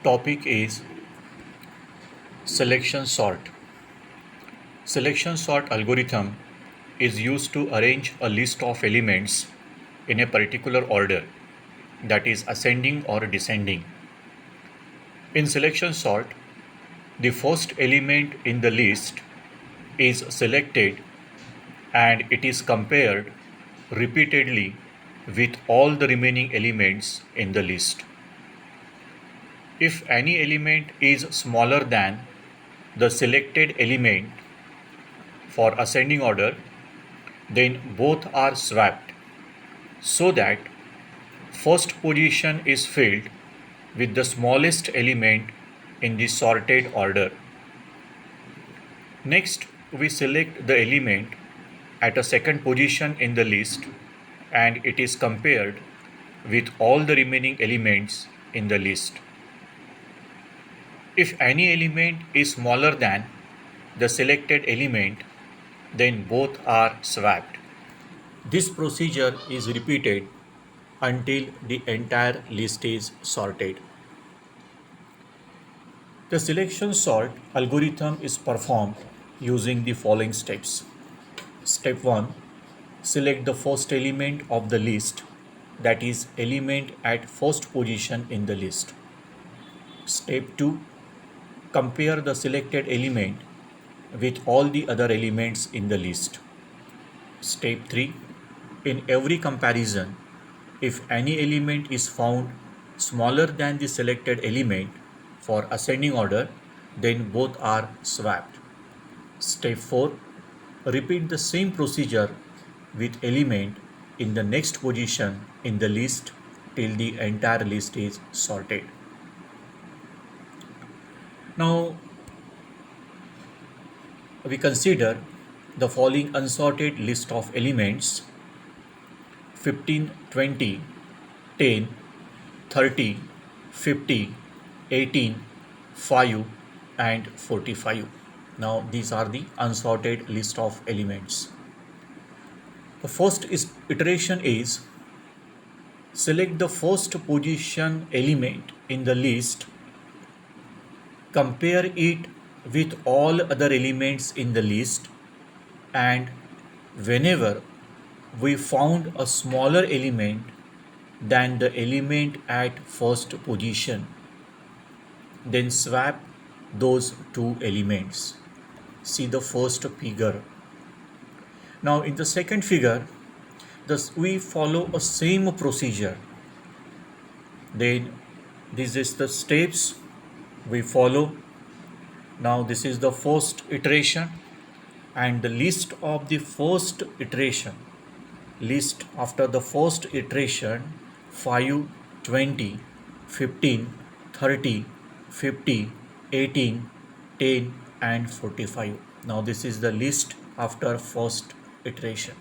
Topic is selection sort. Selection sort algorithm is used to arrange a list of elements in a particular order, that is ascending or descending. In selection sort, the first element in the list is selected and it is compared repeatedly with all the remaining elements in the list. If any element is smaller than the selected element for ascending order, then both are swapped so that first position is filled with the smallest element in the sorted order. Next, we select the element at a second position in the list and it is compared with all the remaining elements in the list. If any element is smaller than the selected element, then both are swapped. This procedure is repeated until the entire list is sorted. The selection sort algorithm is performed using the following steps. Step 1. Select the first element of the list, that is element at first position in the list. Step 2. Compare the selected element with all the other elements in the list. Step 3. In every comparison, if any element is found smaller than the selected element for ascending order, then both are swapped. Step 4. Repeat the same procedure with element in the next position in the list till the entire list is sorted. Now, we consider the following unsorted list of elements: 15, 20, 10, 30, 50, 18, 5 and 45. Now these are the unsorted list of elements. The first iteration is select the first position element in the list, compare it with all other elements in the list, and whenever we found a smaller element than the element at first position, then swap those two elements. See the first figure. Now in the second figure, we follow a same procedure. Then this is the steps we follow. Now this is the first iteration and the list of the first iteration. List after the first iteration: 5, 20, 15, 30, 50, 18, 10 and 45. Now this is the list after first iteration.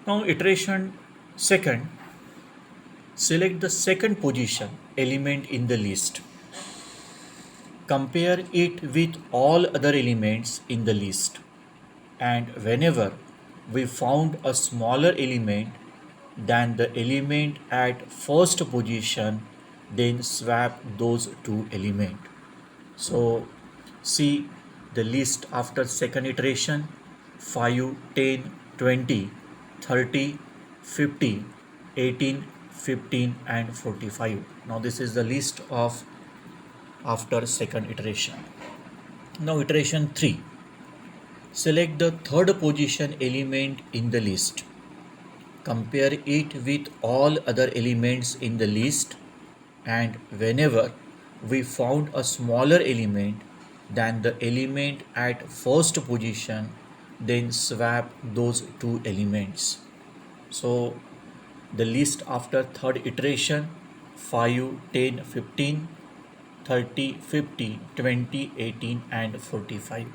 Now iteration second, select the second position element in the list, compare it with all other elements in the list, and whenever we found a smaller element than the element at first position, then swap those two elements. So see the list after second iteration: 5, 10, 20, 30, 50, 18, 15 and 45. Now this is the list of after second iteration. Now iteration 3. Select the third position element in the list. Compare it with all other elements in the list, and whenever we found a smaller element than the element at first position, then swap those two elements. So the list after third iteration: 5, 10, 15, 30, 50, 20, 18 and 45.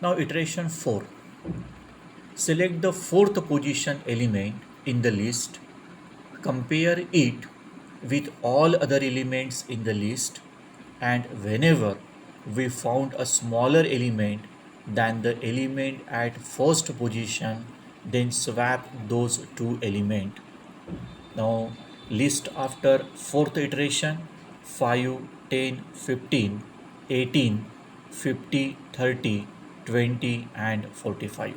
Now iteration 4. Select the fourth position element in the list, compare it with all other elements in the list, and whenever we found a smaller element than the element at first position, then swap those two elements. Now list after fourth iteration: 5, 10, 15, 18, 50, 30, 20 and 45.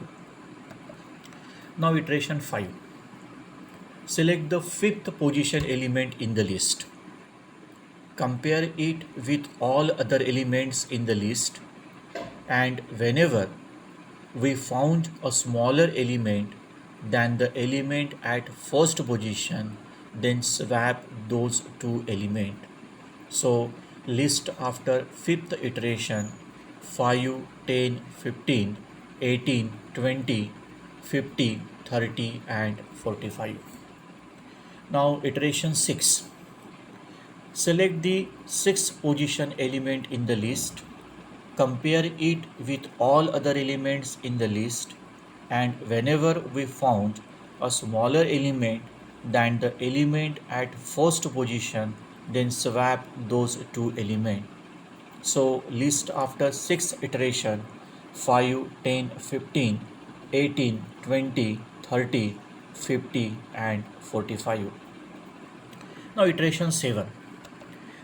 Now iteration 5. Select the fifth position element in the list. Compare it with all other elements in the list, and whenever we found a smaller element than the element at first position, then swap those two elements. So list after fifth iteration 5, 10, 15, 18, 20, 50, 30 and 45. Now iteration 6. Select the sixth position element in the list, compare it with all other elements in the list, and whenever we found a smaller element than the element at first position, then swap those two elements. So list after 6 iteration 5, 10, 15, 18, 20, 30, 50 and 45. Now iteration 7.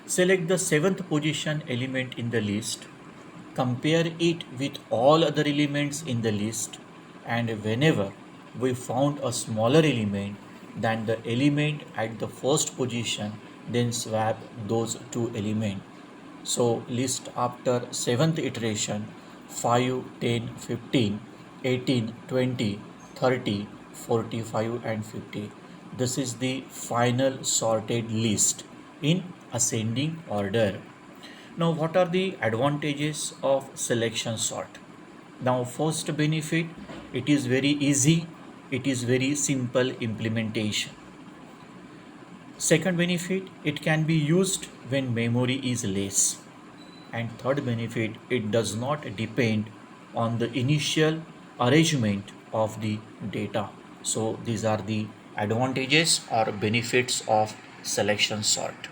Select the seventh position element in the list, compare it with all other elements in the list, and whenever we found a smaller element than the element at the first position, then swap those two elements. So list after 7th iteration 5, 10, 15, 18, 20, 30, 45 and 50. This is the final sorted list in ascending order. Now what are the advantages of selection sort? Now first benefit, it is very easy, it is very simple implementation. Second benefit, it can be used when memory is less. And third benefit, it does not depend on the initial arrangement of the data. So these are the advantages or benefits of selection sort.